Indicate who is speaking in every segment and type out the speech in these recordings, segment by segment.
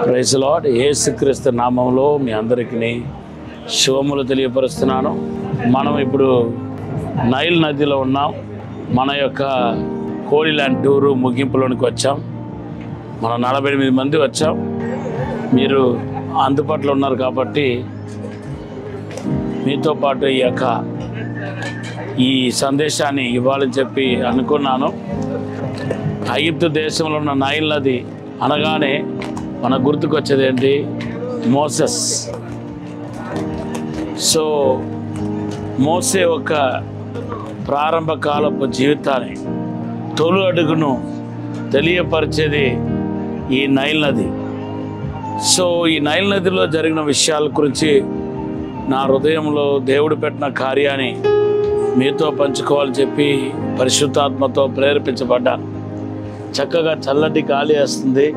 Speaker 1: Praise the lord. యేసుక్రీస్తు నామములో మీ అందరికీ శుభములు తెలియపరుస్తున్నాను. మనం ఇప్పుడు నైల్ నదిలో ఉన్నాం. మన యొక్క హోలీ ల్యాండ్ టూరు ముగింపులోనికి వచ్చాం. మనం 48 మంది వచ్చాం. మీరు అందుబాటులో ఉన్నారు కాబట్టి మీతో పాటు ఈ సందేశాన్ని ఇవ్వాలని చెప్పి అనుకున్నాను. ఐగుప్తు దేశంలో ఉన్న నైల్ నది అనగానే మన గుర్తుకొచ్చేది ఏంటి? మోసెస్. సో మోసే ఒక ప్రారంభ కాలపు జీవితాన్ని, తొలి అడుగును తెలియపరిచేది ఈ నైల్ నది. సో ఈ నైల్ నదిలో జరిగిన విషయాల గురించి నా హృదయంలో దేవుడు పెట్టిన కార్యాన్ని మీతో పంచుకోవాలని చెప్పి పరిశుద్ధాత్మతో ప్రేరేపించబడ్డాను. చక్కగా చల్లటి గాలి వేస్తుంది.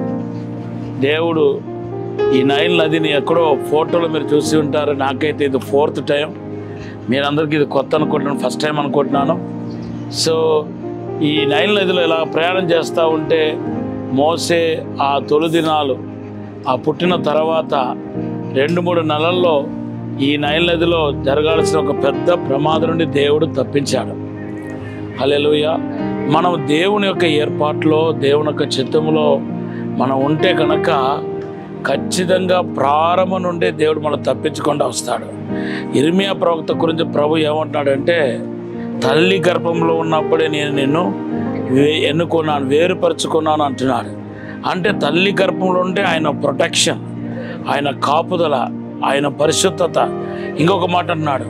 Speaker 1: దేవుడు ఈ నైల్ నదిని ఎక్కడో ఫోటోలో మీరు చూసి ఉంటారు. నాకైతే ఇది 4th టైం. మీరందరికీ ఇది కొత్త అనుకుంటున్నాను, ఫస్ట్ టైం అనుకుంటున్నాను. సో ఈ నైల్ నదిలో ఇలా ప్రయాణం చేస్తూ ఉంటే మోసే ఆ తొలి దినాలు, ఆ పుట్టిన తర్వాత 2-3 నెలల్లో ఈ నైల్ నదిలో జరగాల్సిన ఒక పెద్ద ప్రమాదం నుండి దేవుడు తప్పించాడు. హల్లెలూయా. మనం దేవుని యొక్క ఏర్పాటులో, దేవుని యొక్క చిత్తములో మనం ఉంటే కనుక ఖచ్చితంగా ప్రారంభం నుండే దేవుడు మనం తప్పించకుండా వస్తాడు. ఇర్మియా ప్రవక్త గురించి ప్రభు ఏమంటున్నాడంటే, తల్లి గర్భంలో ఉన్నప్పుడే నేను నిన్ను ఎన్నుకున్నాను, వేరుపరుచుకున్నాను అంటున్నాడు. అంటే తల్లి గర్భంలో ఉంటే ఆయన ప్రొటెక్షన్, ఆయన కాపుదల, ఆయన పరిశుద్ధత. ఇంకొక మాట అన్నాడు,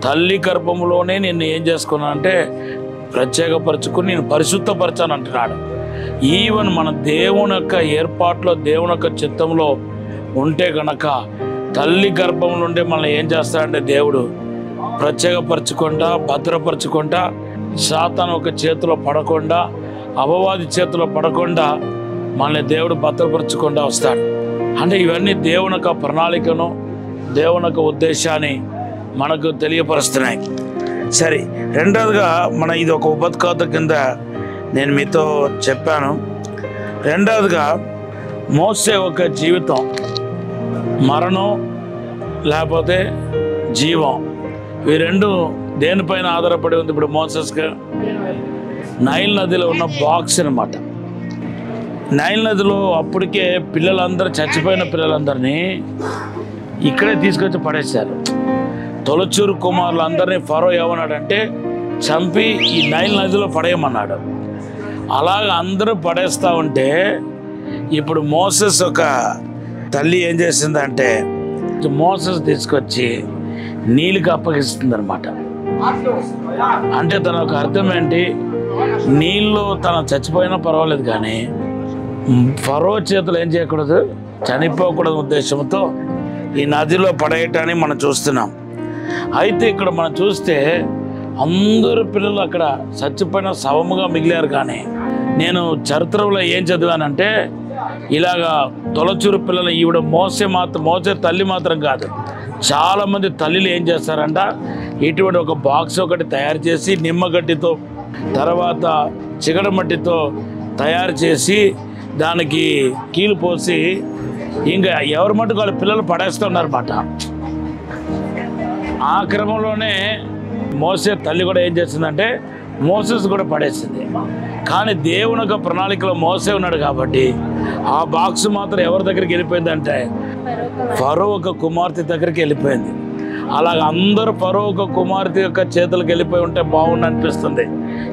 Speaker 1: తల్లి గర్భంలోనే నిన్ను ఏం చేసుకున్నాను అంటే ప్రత్యేకపరచుకుని నేను పరిశుద్ధపరచాను అంటున్నాడు. ఈవెన్ మన దేవుని యొక్క ఏర్పాట్లో, దేవుని యొక్క చిత్తంలో ఉంటే కనుక తల్లి గర్భం నుండి మనల్ని ఏం చేస్తాడంటే దేవుడు ప్రత్యేకపరచుకుంటా, భద్రపరచుకుంటా, సాతాను ఒక చేతిలో పడకుండా, అపవాది చేతిలో పడకుండా మనల్ని దేవుడు భద్రపరచుకుంటా వస్తాడు. అంటే ఇవన్నీ దేవుని యొక్క ప్రణాళికను, దేవుని యొక్క ఉద్దేశాన్ని మనకు తెలియపరుస్తున్నాయి. సరే, రెండవదిగా ఇది ఒక ఉపద్ఘాత కింద నేను మీతో చెప్పాను. రెండవదిగా మోసే ఒక జీవితం, మరణం లేకపోతే జీవం, ఈ రెండు దేనిపైన ఆధారపడి ఉంది? ఇప్పుడు మోసెస్కి నైల్ నదిలో ఉన్న బాక్స్ అనమాట. నైల్ నదిలో అప్పటికే పిల్లలందరూ, చచ్చిపోయిన పిల్లలందరినీ ఇక్కడే తీసుకొచ్చి పడేశారు. తొలచూరు కుమారులందరినీ ఫరో ఏమన్నాడంటే చంపి ఈ నైల్ నదిలో పడేయమన్నాడు. అలాగ అందరూ పడేస్తూ ఉంటే ఇప్పుడు మోసెస్ ఒక తల్లి ఏం చేసిందంటే మోసెస్ తీసుకొచ్చి నీళ్ళకి అప్పగిస్తుంది అనమాట. అంటే తన ఒక అర్థం ఏంటి? నీళ్ళు తన చచ్చిపోయినా పర్వాలేదు కానీ ఫరో చేతులు ఏం చేయకూడదు, చనిపోకూడదు ఉద్దేశంతో ఈ నదిలో పడేయటాన్ని మనం చూస్తున్నాం. అయితే ఇక్కడ మనం చూస్తే అందరు పిల్లలు అక్కడ చచ్చిపోయిన శవముగా మిగిలారు. కానీ నేను చరిత్రలో ఏం చదివానంటే ఇలాగా తొలచూరు పిల్లలు, ఈవిడ మోసే తల్లి మాత్రం కాదు, చాలామంది తల్లిలు ఏం చేస్తారంట, ఇటువంటి ఒక బాక్స్ ఒకటి తయారు చేసి నిమ్మగడ్డితో, తర్వాత చిగడ మట్టితో తయారు చేసి దానికి కీలు పోసి ఇంకా ఎవరి మట్టుకు వాళ్ళ పిల్లలు పడేస్తున్నారన్నమాట. ఆ క్రమంలోనే మోసే తల్లి కూడా ఏం చేసిందంటే మోసెస్ కూడా పడేసింది. కానీ దేవుని యొక్క ప్రణాళికలో మోసే ఉన్నాడు కాబట్టి ఆ బాక్స్ మాత్రం ఎవరి దగ్గరికి వెళ్ళిపోయిందంటే ఫరో ఒక కుమార్తె దగ్గరికి వెళ్ళిపోయింది. అలాగ అందరూ ఫరో ఒక కుమార్తె యొక్క చేతులకు వెళ్ళిపోయి ఉంటే బాగుండు అనిపిస్తుంది,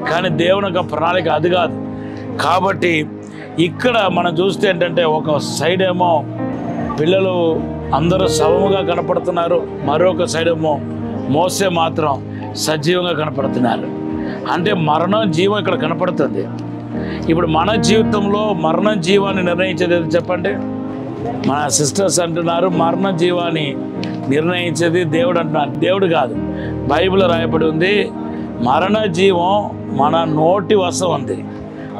Speaker 1: కానీ దేవుని యొక్క ప్రణాళిక అది కాదు. కాబట్టి ఇక్కడ మనం చూస్తే ఏంటంటే ఒక సైడ్ ఏమో పిల్లలు అందరూ శవముగా కనపడుతున్నారు, మరొక సైడ్ ఏమో మోసే మాత్రం సజీవంగా కనపడుతున్నారు. అంటే మరణం జీవం ఇక్కడ కనపడుతుంది. ఇప్పుడు మన జీవితంలో మరణం జీవాన్ని నిర్ణయించేది ఏది చెప్పండి? మన సిస్టర్స్ అంటున్నారు మరణ జీవాన్ని నిర్ణయించేది దేవుడు అంటున్నారు. దేవుడు కాదు, బైబిల్లో రాయబడి ఉంది మరణ జీవం మన నోటి వశం ఉంది,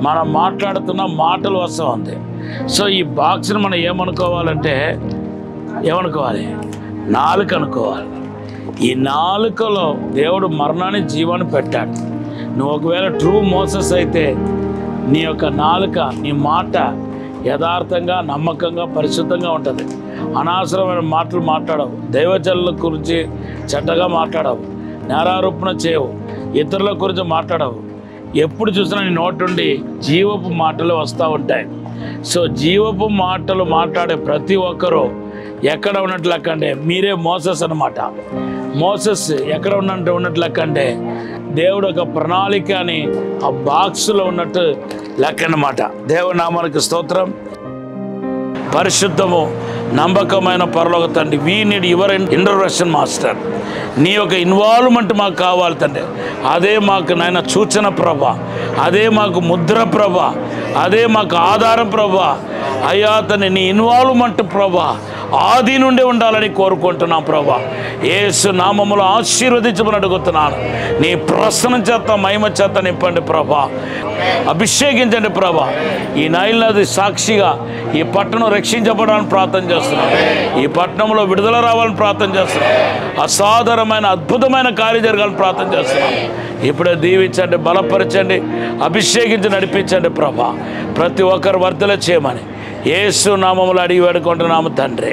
Speaker 1: మనం మాట్లాడుతున్న మాటల వశం ఉంది. సో ఈ బాక్స్ని మనం ఏమనుకోవాలంటే ఏమనుకోవాలి? నాలుక అనుకోవాలి. ఈ నాలుకలో దేవుడు మరణాన్ని జీవాన్ని పెట్టాడు. నువ్వు ఒకవేళ ట్రూ మోసెస్ అయితే నీ యొక్క నాలుక, నీ మాట యథార్థంగా, నమ్మకంగా, పరిశుద్ధంగా ఉంటుంది. అనవసరమైన మాటలు మాట్లాడవు, దైవజనుల గురించి చెడ్డగా మాట్లాడవు, నేరారోపణ చేయవు, ఇతరుల గురించి మాట్లాడవు. ఎప్పుడు చూసినా నీ నోటి నుండి జీవపు మాటలు వస్తూ ఉంటాయి. సో జీవపు మాటలు మాట్లాడే ప్రతి ఒక్కరూ ఎక్కడ ఉన్నట్లు లెక్క అంటే మీరే మోసెస్ అన్నమాట. మోసెస్ ఎక్కడ ఉన్నట్లు లెక్క అంటే దేవుడు ఒక ప్రణాళిక అని ఆ బాక్స్లో ఉన్నట్టు లెక్క అన్నమాట. దేవుడి నామానికి స్తోత్రం. పరిశుద్ధము నమ్మకమైన పరలోక తండ్రి, we need your intervention master. నీ యొక్క ఇన్వాల్వ్మెంట్ మాకు కావాలి తండ్రి. అదే మాకు నాయన సూచన ప్రభా, అదే మాకు ముద్ర ప్రభా, అదే మాకు ఆధారం ప్రభా. అయ్యా తండ్రి నీ ఇన్వాల్వ్మెంట్ ప్రభా ఆది నుండి ఉండాలని కోరుకుంటున్నాం ప్రభా. యేసు నామములో ఆశీర్వదించమని అడుగుతున్నాను. నీ ప్రసన్నం చేత మహిమ చేత నింపండి ప్రభా, అభిషేకించండి ప్రభా. ఈ నైల్ నది సాక్షిగా ఈ పట్టణం రక్షించబడాలని ప్రార్థన చేస్తున్నాం. ఈ పట్టణంలో విడుదల రావాలని ప్రార్థన చేస్తున్నాం. అసాధారణమైన అద్భుతమైన కార్యం జరగాలని ప్రార్థన చేస్తున్నాం. ఇప్పుడే దీవించండి, బలపరచండి, అభిషేకించి నడిపించండి ప్రభా. ప్రతి ఒక్కరు వర్ధల చేయమని యేసు నామములో అడిగి వేడుకుంటున్నాము తండ్రి.